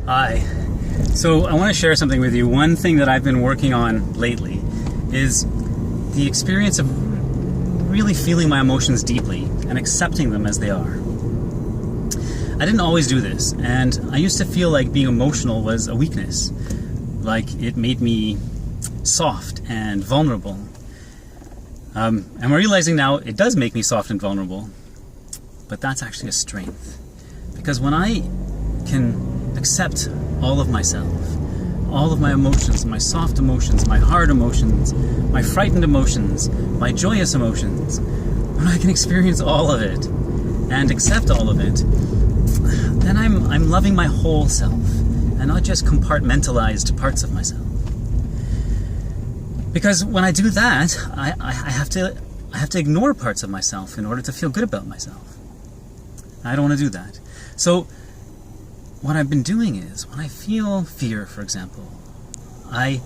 Hi. So I want to share something with you. One thing that I've been working on lately is the experience of really feeling my emotions deeply and accepting them as they are. I didn't always do this, and I used to feel like being emotional was a weakness, like it made me soft and vulnerable. And I'm realizing now it does make me soft and vulnerable, but that's actually a strength. Because when I can accept all of myself, all of my emotions, my soft emotions, my hard emotions, my frightened emotions, my joyous emotions, when I can experience all of it and accept all of it, then I'm loving my whole self and not just compartmentalized parts of myself. Because when I do that, I have to ignore parts of myself in order to feel good about myself. I don't want to do that. So what I've been doing is, when I feel fear, for example, I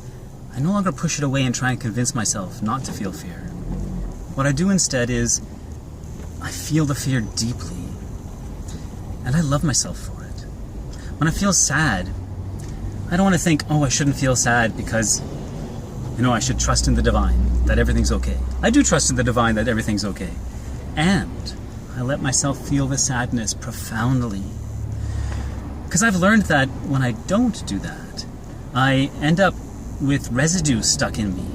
no longer push it away and try and convince myself not to feel fear. What I do instead is, I feel the fear deeply, and I love myself for it. When I feel sad, I don't want to think, oh, I shouldn't feel sad because, I should trust in the divine, that everything's okay. I do trust in the divine that everything's okay. And I let myself feel the sadness profoundly. Because I've learned that when I don't do that, I end up with residue stuck in me.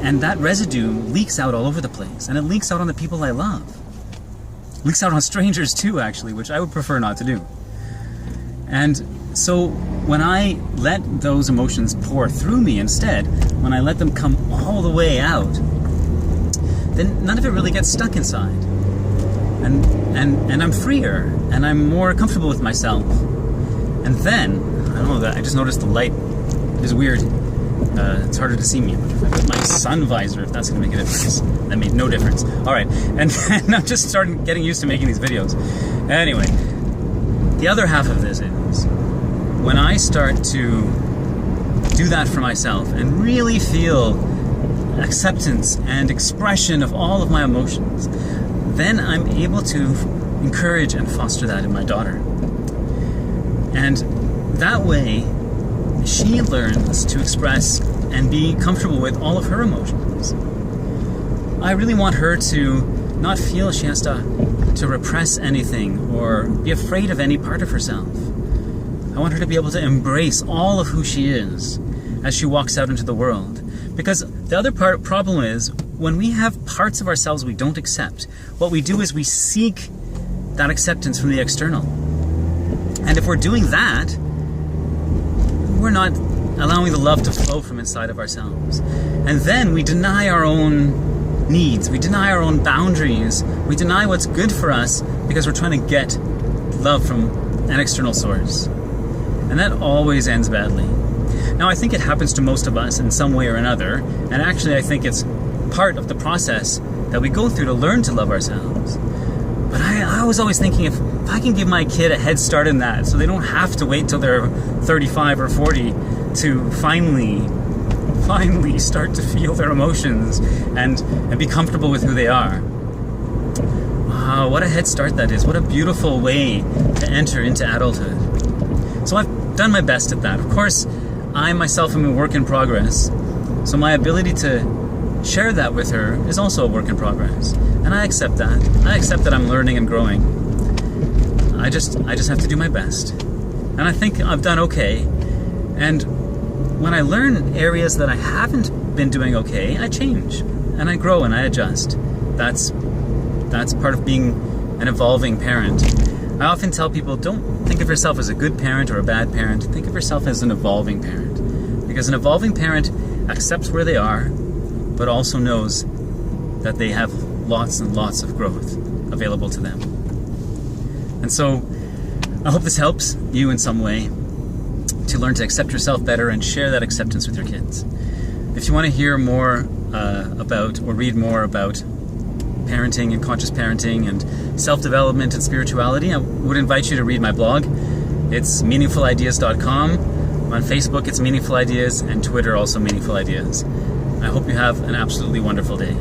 And that residue leaks out all over the place. And it leaks out on the people I love. It leaks out on strangers too, actually, which I would prefer not to do. And so when I let those emotions pour through me instead, when I let them come all the way out, then none of it really gets stuck inside. And I'm freer, and I'm more comfortable with myself. And then, I don't know, I just noticed the light is weird. It's harder to see me. If I put my sun visor, if that's going to make a difference. That made no difference. Alright, and I'm just starting getting used to making these videos. Anyway, the other half of this is, when I start to do that for myself and really feel acceptance and expression of all of my emotions, then I'm able to encourage and foster that in my daughter. And that way, she learns to express and be comfortable with all of her emotions. I really want her to not feel she has to repress anything or be afraid of any part of herself. I want her to be able to embrace all of who she is as she walks out into the world. Because the other problem is, when we have parts of ourselves we don't accept, what we do is we seek that acceptance from the external. And if we're doing that, we're not allowing the love to flow from inside of ourselves. And then we deny our own needs, we deny our own boundaries, we deny what's good for us because we're trying to get love from an external source. And that always ends badly. Now, I think it happens to most of us in some way or another, and actually I think it's part of the process that we go through to learn to love ourselves. But I was always thinking, if I can give my kid a head start in that, so they don't have to wait till they're 35 or 40 to finally start to feel their emotions and be comfortable with who they are. Wow, what a head start that is. What a beautiful way to enter into adulthood. So I've done my best at that. Of course, I myself am a work in progress, so my ability to share that with her is also a work in progress. And I accept that. I accept that I'm learning and growing. I just have to do my best. And I think I've done okay. And when I learn areas that I haven't been doing okay, I change. And I grow and I adjust. That's part of being an evolving parent. I often tell people, don't think of yourself as a good parent or a bad parent. Think of yourself as an evolving parent. Because an evolving parent accepts where they are, but also knows that they have lots and lots of growth available to them. And so, I hope this helps you in some way to learn to accept yourself better and share that acceptance with your kids. If you want to hear more about or read more about parenting and conscious parenting and self-development and spirituality, I would invite you to read my blog. It's meaningfulideas.com. On Facebook, it's Meaningful Ideas, and Twitter, also Meaningful Ideas. I hope you have an absolutely wonderful day.